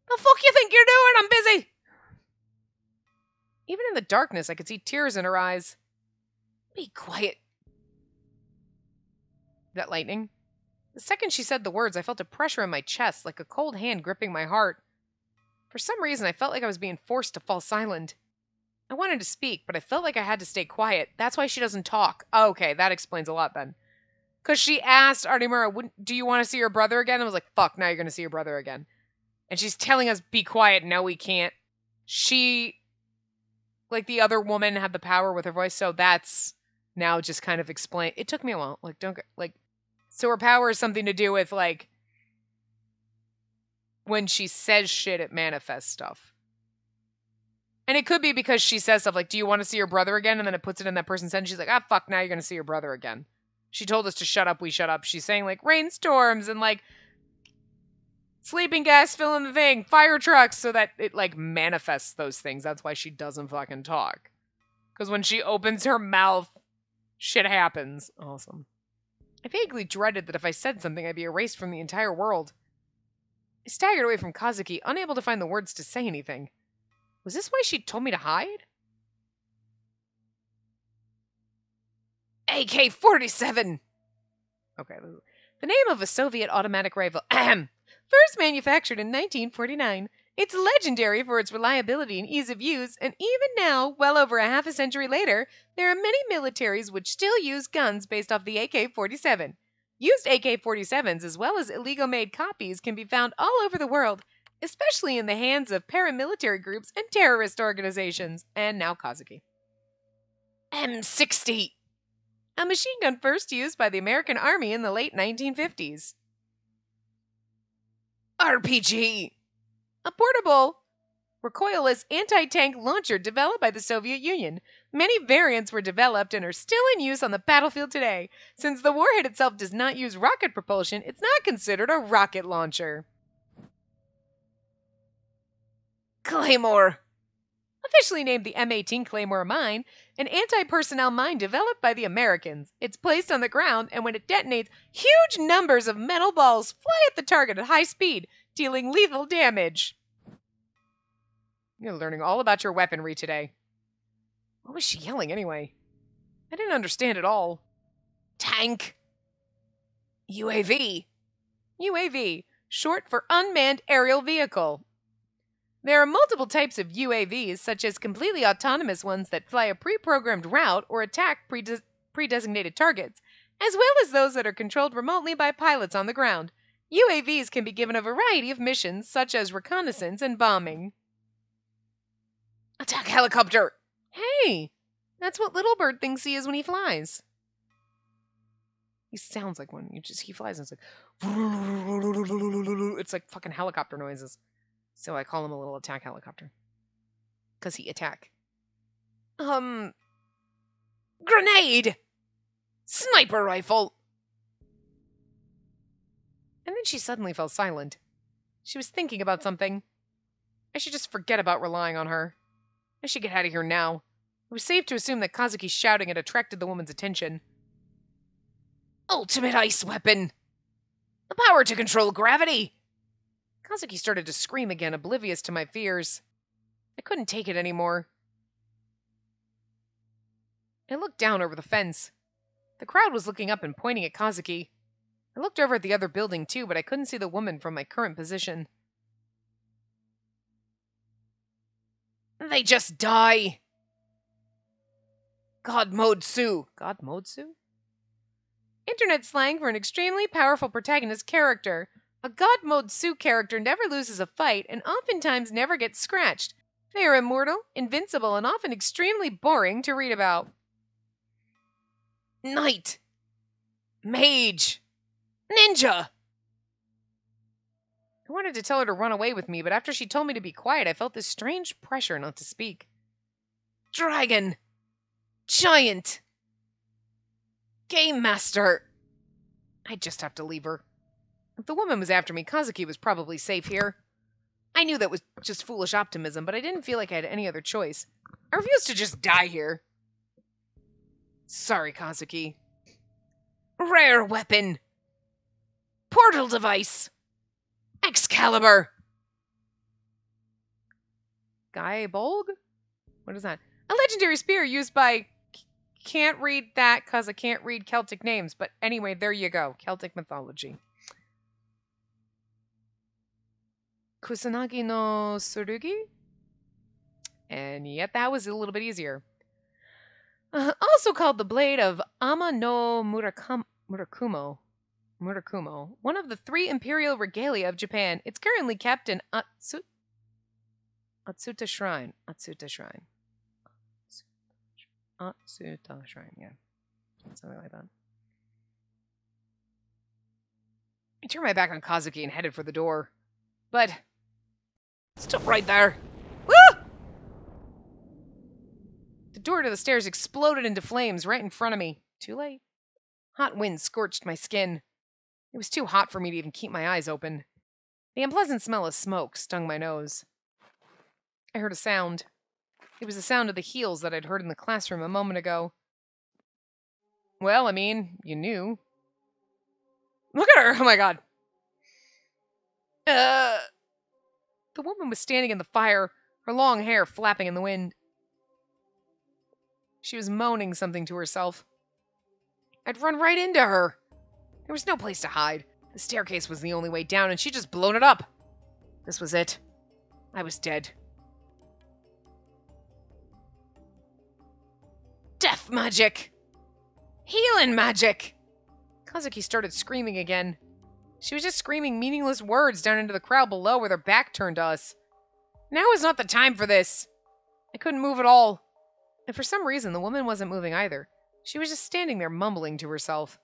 The fuck you think you're doing? I'm busy. Even in the darkness, I could see tears in her eyes. Be quiet. That lightning? The second she said the words, I felt a pressure in my chest, like a cold hand gripping my heart. For some reason, I felt like I was being forced to fall silent. I wanted to speak, but I felt like I had to stay quiet. That's why she doesn't talk. Oh, okay, that explains a lot then. Because she asked Artemura, do you want to see your brother again? I was like, fuck, now you're going to see your brother again. And she's telling us, be quiet, no, we can't. She, like the other woman, had the power with her voice, so that's now just kind of explain. It took me a while. So her power is something to do with, like, when she says shit, it manifests stuff. And it could be because she says stuff like, do you want to see your brother again? And then it puts it in that person's head, and she's like, fuck, now you're going to see your brother again. She told us to shut up, we shut up. She's saying, like, rainstorms and, like, sleeping gas, fill in the thing, fire trucks, so that it, like, manifests those things. That's why she doesn't fucking talk. Because when she opens her mouth, shit happens. Awesome. I vaguely dreaded that if I said something, I'd be erased from the entire world. I staggered away from Kazuki, unable to find the words to say anything. Was this why she told me to hide? AK-47! Okay. The name of a Soviet automatic rifle. First manufactured in 1949. It's legendary for its reliability and ease of use, and even now, well over a half a century later, there are many militaries which still use guns based off the AK-47. Used AK-47s as well as illegal made copies can be found all over the world, especially in the hands of paramilitary groups and terrorist organizations. And now Kazuki. M60! A machine gun first used by the American Army in the late 1950s. RPG! A portable, recoilless anti-tank launcher developed by the Soviet Union. Many variants were developed and are still in use on the battlefield today. Since the warhead itself does not use rocket propulsion, it's not considered a rocket launcher. Claymore. Officially named the M18 Claymore mine, an anti-personnel mine developed by the Americans. It's placed on the ground, and when it detonates, huge numbers of metal balls fly at the target at high speed, dealing lethal damage. You're learning all about your weaponry today. What was she yelling anyway? I didn't understand at all. Tank. UAV. UAV, short for Unmanned Aerial Vehicle. There are multiple types of UAVs, such as completely autonomous ones that fly a pre-programmed route or attack pre-designated targets, as well as those that are controlled remotely by pilots on the ground. UAVs can be given a variety of missions, such as reconnaissance and bombing. Attack helicopter! Hey! That's what Little Bird thinks he is when he flies. He sounds like one. He flies and it's like... It's like fucking helicopter noises. So I call him a little attack helicopter. Because he attack. Grenade! Sniper rifle! And then she suddenly fell silent. She was thinking about something. I should just forget about relying on her. I should get out of here now. It was safe to assume that Kazuki's shouting had attracted the woman's attention. Ultimate ice weapon! The power to control gravity! Kazuki started to scream again, oblivious to my fears. I couldn't take it anymore. I looked down over the fence. The crowd was looking up and pointing at Kazuki. I looked over at the other building too, but I couldn't see the woman from my current position. They just die! God Mode Sue. God Mode Sue? Internet slang for an extremely powerful protagonist character. A God Mode Sue character never loses a fight and oftentimes never gets scratched. They are immortal, invincible, and often extremely boring to read about. Knight. Mage. Ninja. I wanted to tell her to run away with me, but after she told me to be quiet, I felt this strange pressure not to speak. Dragon. Giant. Game Master. I'd just have to leave her. If the woman was after me, Kazuki was probably safe here. I knew that was just foolish optimism, but I didn't feel like I had any other choice. I refused to just die here. Sorry, Kazuki. Rare weapon. Portal device. Excalibur. Guy Bolg? What is that? A legendary spear used by... Can't read that because I can't read Celtic names, but anyway, there you go. Celtic mythology. Kusanagi no Tsurugi? And yet that was a little bit easier. Also called the Blade of Ama no Murakumo, one of the 3 imperial regalia of Japan. It's currently kept in Atsuta Shrine. Atsuta Shrine, yeah. Something like that. I turned my back on Kazuki and headed for the door. But... Stop right there! Woo! The door to the stairs exploded into flames right in front of me. Too late. Hot wind scorched my skin. It was too hot for me to even keep my eyes open. The unpleasant smell of smoke stung my nose. I heard a sound. It was the sound of the heels that I'd heard in the classroom a moment ago. Well, I mean, you knew. Look at her! Oh my god. The woman was standing in the fire, her long hair flapping in the wind. She was moaning something to herself. I'd run right into her. There was no place to hide. The staircase was the only way down, and she'd just blown it up. This was it. I was dead. Death magic! Healing magic! Kazuki started screaming again. She was just screaming meaningless words down into the crowd below with her back turned to us. Now is not the time for this. I couldn't move at all. And for some reason, the woman wasn't moving either. She was just standing there mumbling to herself.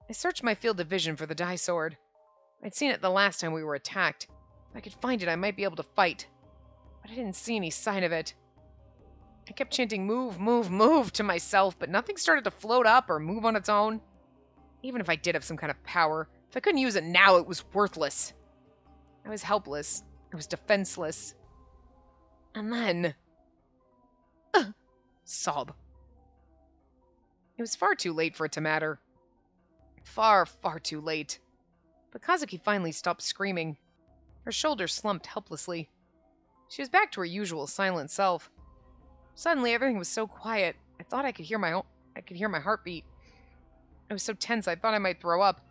I searched my field of vision for the dye sword. I'd seen it the last time we were attacked. If I could find it, I might be able to fight. But I didn't see any sign of it. I kept chanting, "Move, move, move," to myself, but nothing started to float up or move on its own. Even if I did have some kind of power, if I couldn't use it now, it was worthless. I was helpless. I was defenseless. And then... sob. It was far too late for it to matter. Far, far too late. But Kazuki finally stopped screaming. Her shoulders slumped helplessly. She was back to her usual silent self. Suddenly, everything was so quiet. I thought I could hear my heartbeat. I was so tense, I thought I might throw up.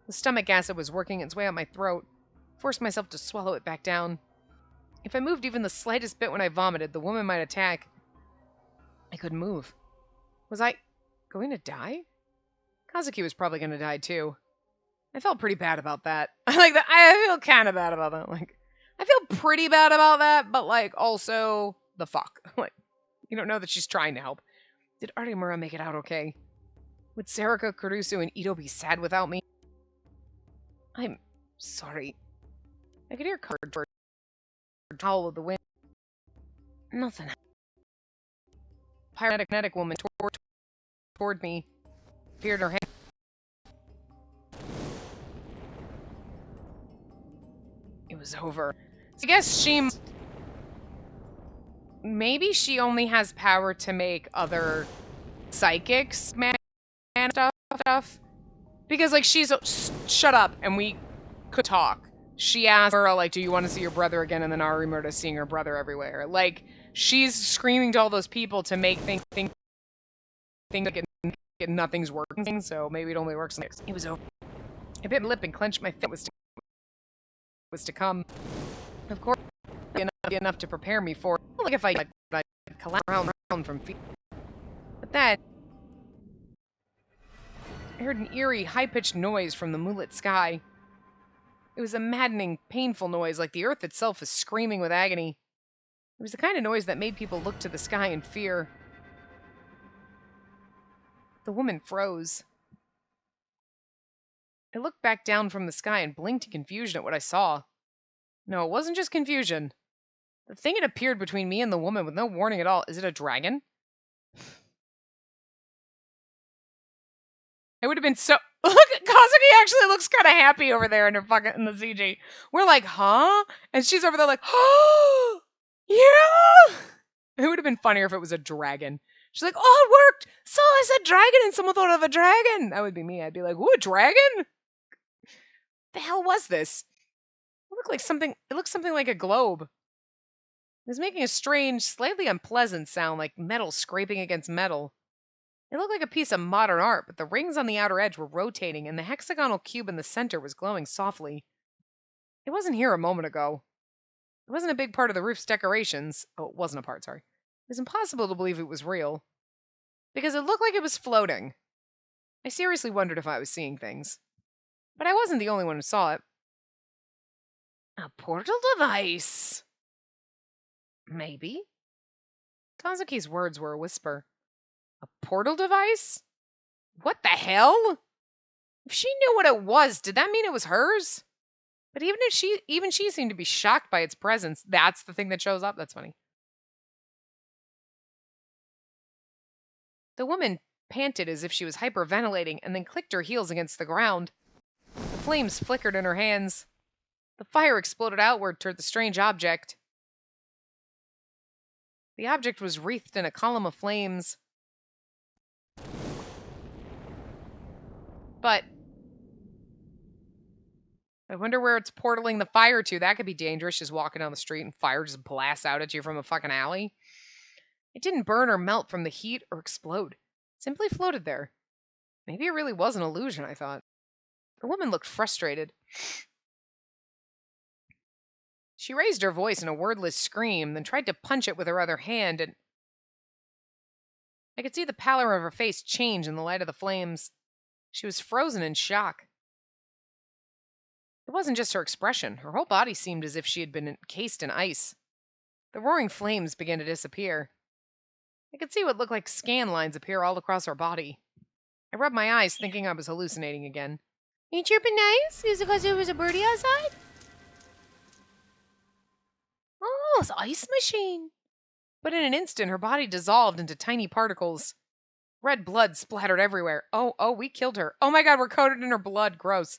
The stomach acid was working its way out my throat. I forced myself to swallow it back down. If I moved even the slightest bit when I vomited, the woman might attack. I couldn't move. Was I going to die? Kazuki was probably going to die too. I felt pretty bad about that. I feel kind of bad about that. I feel pretty bad about that, but also the fuck. You don't know that she's trying to help. Did Artemura make it out okay? Would Sarika, Kurusu, and Ito be sad without me? I'm sorry. I could hear Card howl of the wind. Nothing. Pyrokinetic woman toward me. Feared her hand. It was over. So I guess maybe she only has power to make other psychics man stuff. Because she's shut up and we could talk. She asked her do you want to see your brother again? And then Arimurta seeing her brother everywhere. She's screaming to all those people to make think nothing's working. So maybe it only works next. It was over. I bit my lip and clenched my fist. Was to come. Of course, enough to prepare me for it. If I collapse around from feet. But then I heard an eerie, high-pitched noise from the moonlit sky. It was a maddening, painful noise, like the earth itself was screaming with agony. It was the kind of noise that made people look to the sky in fear. The woman froze. I looked back down from the sky and blinked in confusion at what I saw. No, it wasn't just confusion. The thing had appeared between me and the woman with no warning at all. Is it a dragon? It would have been so... Look, Kazuki actually looks kind of happy over there in the CG. We're like, huh? And she's over there oh, yeah! It would have been funnier if it was a dragon. She's like, oh, it worked! So I said dragon and someone thought of a dragon. That would be me. I'd be like, ooh, a dragon? The hell was this? It looked something like a globe. It was making a strange, slightly unpleasant sound like metal scraping against metal. It looked like a piece of modern art, but the rings on the outer edge were rotating, and the hexagonal cube in the center was glowing softly. It wasn't here a moment ago. It wasn't a big part of the roof's decorations. Oh, it wasn't a part, sorry. It was impossible to believe it was real. Because it looked like it was floating. I seriously wondered if I was seeing things. But I wasn't the only one who saw it. A portal device! Maybe? Kazuki's words were a whisper. A portal device? What the hell? If she knew what it was, did that mean it was hers? But even she seemed to be shocked by its presence. That's the thing that shows up? That's funny. The woman panted as if she was hyperventilating and then clicked her heels against the ground. The flames flickered in her hands. The fire exploded outward toward the strange object. The object was wreathed in a column of flames. But I wonder where it's portaling the fire to. That could be dangerous, just walking down the street and fire just blasts out at you from a fucking alley. It didn't burn or melt from the heat or explode. It simply floated there. Maybe it really was an illusion, I thought. The woman looked frustrated. She raised her voice in a wordless scream, then tried to punch it with her other hand, and I could see the pallor of her face change in the light of the flames. She was frozen in shock. It wasn't just her expression. Her whole body seemed as if she had been encased in ice. The roaring flames began to disappear. I could see what looked like scan lines appear all across her body. I rubbed my eyes, thinking I was hallucinating again. You chirping nice? Is it because there was a birdie outside? Oh, it's an ice machine. But in an instant, her body dissolved into tiny particles. Red blood splattered everywhere. Oh, we killed her. Oh my god, we're coated in her blood. Gross.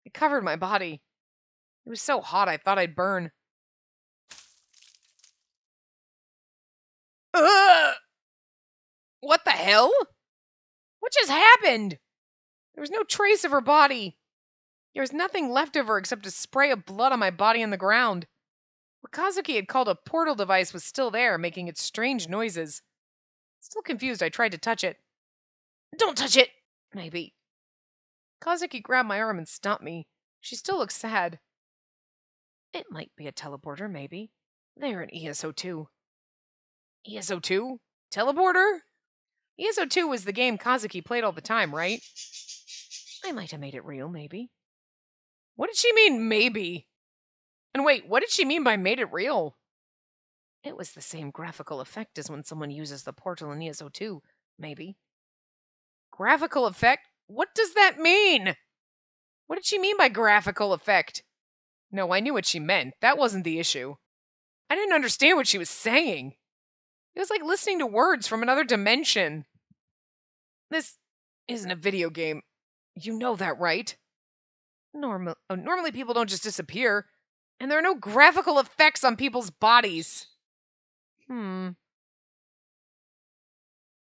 It covered my body. It was so hot I thought I'd burn. Ugh! What the hell? What just happened? There was no trace of her body. There was nothing left of her except a spray of blood on my body and the ground. What Kazuki had called a portal device was still there, making its strange noises. Still confused, I tried to touch it. Don't touch it! Maybe. Kazuki grabbed my arm and stopped me. She still looked sad. It might be a teleporter, maybe. They're an ESO2. ESO2? Teleporter? ESO2 was the game Kazuki played all the time, right? I might have made it real, maybe. What did she mean, maybe? And wait, what did she mean by made it real? It was the same graphical effect as when someone uses the portal in ESO2, maybe. Graphical effect? What does that mean? What did she mean by graphical effect? No, I knew what she meant. That wasn't the issue. I didn't understand what she was saying. It was like listening to words from another dimension. This isn't a video game. You know that, right? Normally people don't just disappear, and there are no graphical effects on people's bodies.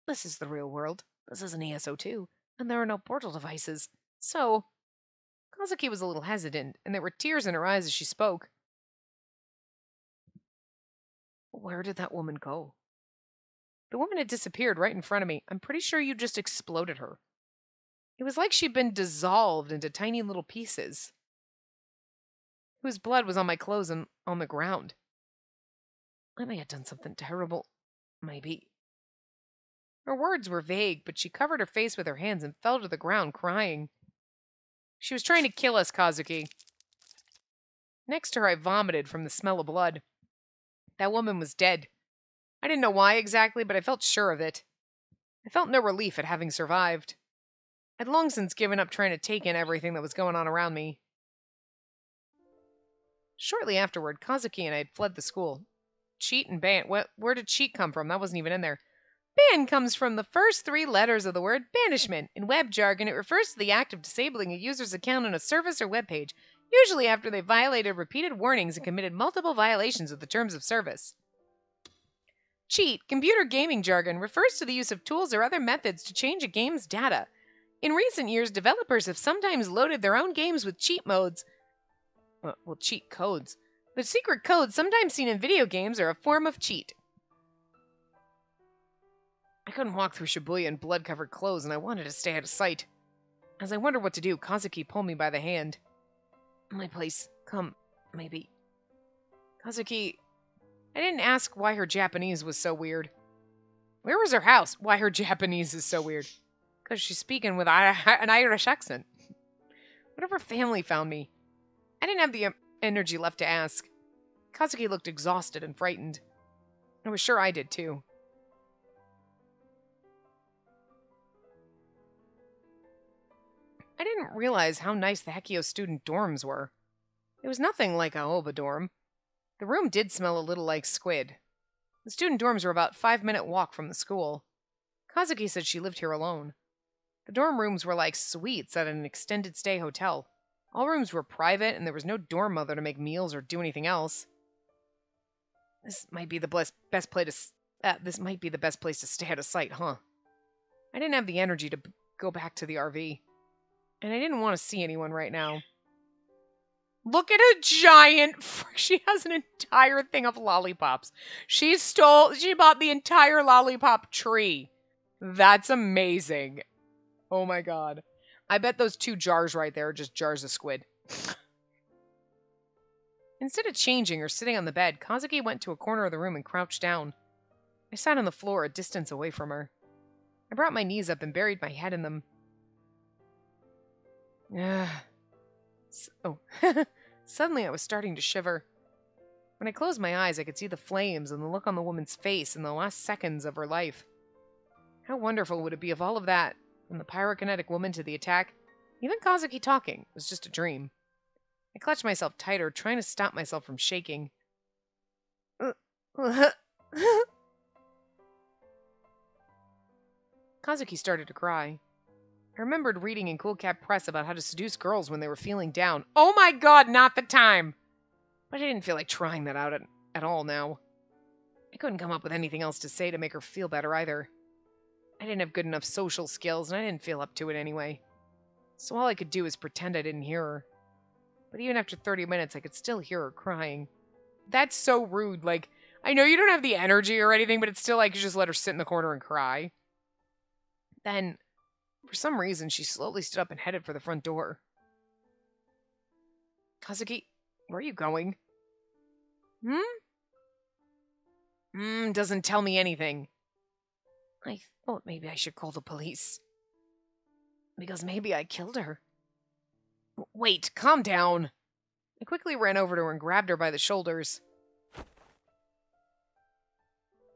This is the real world. This is an ESO2, and there are no portal devices. So, Kazuki was a little hesitant, and there were tears in her eyes as she spoke. Where did that woman go? The woman had disappeared right in front of me. I'm pretty sure you just exploded her. It was like she'd been dissolved into tiny little pieces, whose blood was on my clothes and on the ground. I may have done something terrible. Maybe. Her words were vague, but she covered her face with her hands and fell to the ground, crying. She was trying to kill us, Kazuki. Next to her, I vomited from the smell of blood. That woman was dead. I didn't know why exactly, but I felt sure of it. I felt no relief at having survived. I'd long since given up trying to take in everything that was going on around me. Shortly afterward, Kazuki and I had fled the school. Cheat and ban. Where did cheat come from? That wasn't even in there. Ban comes from the first 3 letters of the word banishment. In web jargon, it refers to the act of disabling a user's account on a service or web page, usually after they violated repeated warnings and committed multiple violations of the terms of service. Cheat, computer gaming jargon, refers to the use of tools or other methods to change a game's data. In recent years, developers have sometimes loaded their own games with cheat modes. Cheat codes. The secret codes sometimes seen in video games are a form of cheat. I couldn't walk through Shibuya in blood-covered clothes, and I wanted to stay out of sight. As I wondered what to do, Kazuki pulled me by the hand. My place. Come, maybe. Kazuki, I didn't ask why her Japanese was so weird. Where was her house? Why her Japanese is so weird. Because she's speaking with an Irish accent. What if her family found me? I didn't have the energy left to ask. Kazuki looked exhausted and frightened. I was sure I did too. I didn't realize how nice the Hekio student dorms were. It was nothing like a Aoba dorm. The room did smell a little like squid. The student dorms were about a 5-minute walk from the school. Kazuki said she lived here alone. The dorm rooms were like suites at an extended stay hotel. All rooms were private, and there was no dorm mother to make meals or do anything else. This might be the best place to stay out of sight, huh? I didn't have the energy to go back to the RV. And I didn't want to see anyone right now. Look at a giant... She has an entire thing of lollipops. She bought the entire lollipop tree. That's amazing. Oh my god. I bet those 2 jars right there are just jars of squid. Instead of changing or sitting on the bed, Kazuki went to a corner of the room and crouched down. I sat on the floor a distance away from her. I brought my knees up and buried my head in them. Oh. Suddenly I was starting to shiver. When I closed my eyes, I could see the flames and the look on the woman's face in the last seconds of her life. How wonderful would it be if all of that, from the pyrokinetic woman to the attack, even Kazuki talking, was just a dream? I clutched myself tighter, trying to stop myself from shaking. Kazuki started to cry. I remembered reading in Cool Cat Press about how to seduce girls when they were feeling down. Oh my god, not the time! But I didn't feel like trying that out at all now. I couldn't come up with anything else to say to make her feel better either. I didn't have good enough social skills, and I didn't feel up to it anyway. So all I could do was pretend I didn't hear her. But even after 30 minutes, I could still hear her crying. That's so rude. Like, I know you don't have the energy or anything, but it's still like you just let her sit in the corner and cry. Then, for some reason, she slowly stood up and headed for the front door. Kazuki, where are you going? Doesn't tell me anything. I thought maybe I should call the police. Because maybe I killed her. Wait, calm down. I quickly ran over to her and grabbed her by the shoulders.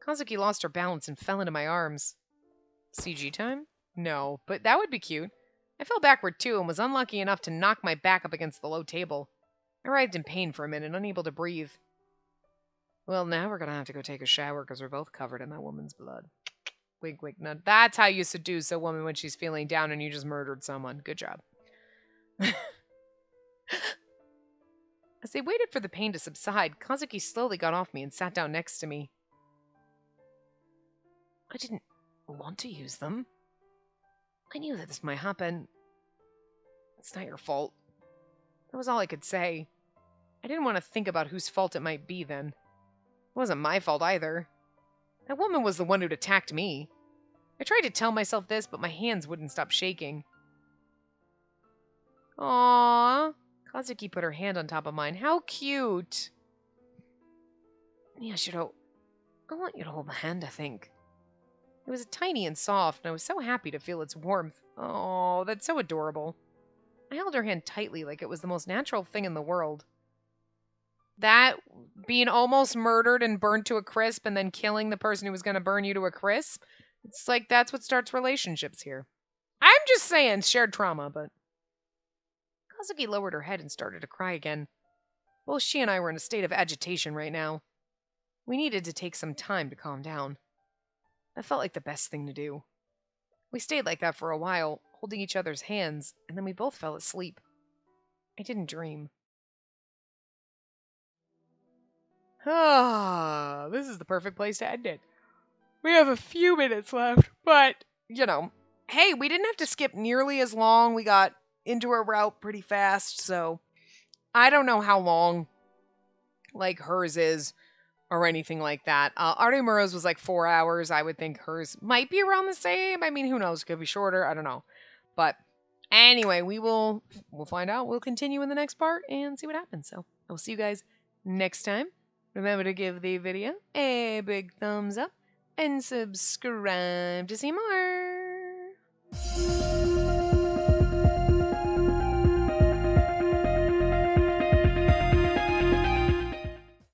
Kazuki lost her balance and fell into my arms. CG time? No, but that would be cute. I fell backward too and was unlucky enough to knock my back up against the low table. I writhed in pain for a minute, unable to breathe. Well, now we're gonna have to go take a shower because we're both covered in that woman's blood. Wink, wink. Now that's how you seduce a woman when she's feeling down and you just murdered someone. Good job. As they waited for the pain to subside, Kazuki slowly got off me and sat down next to me. I didn't want to use them. I knew that this might happen. It's not your fault. That was all I could say. I didn't want to think about whose fault it might be then. It wasn't my fault either. That woman was the one who'd attacked me. I tried to tell myself this, but my hands wouldn't stop shaking. Aww. Kazuki put her hand on top of mine. How cute. Miyashiro, I want you to hold my hand, I think. It was tiny and soft, and I was so happy to feel its warmth. Oh, that's so adorable. I held her hand tightly like it was the most natural thing in the world. That, being almost murdered and burned to a crisp and then killing the person who was going to burn you to a crisp, it's like that's what starts relationships here. I'm just saying, shared trauma, but... Kazuki lowered her head and started to cry again. Both she and I were in a state of agitation right now. We needed to take some time to calm down. That felt like the best thing to do. We stayed like that for a while, holding each other's hands, and then we both fell asleep. I didn't dream. Ah, this is the perfect place to end it. We have a few minutes left, but, you know, hey, we didn't have to skip nearly as long. We got into our route pretty fast, so I don't know how long, like, hers is or anything like that. Artemura's was like 4 hours. I would think hers might be around the same. I mean, who knows? Could be shorter. I don't know. But anyway, we'll find out. We'll continue in the next part and see what happens. So I will see you guys next time. Remember to give the video a big thumbs up and subscribe to see more.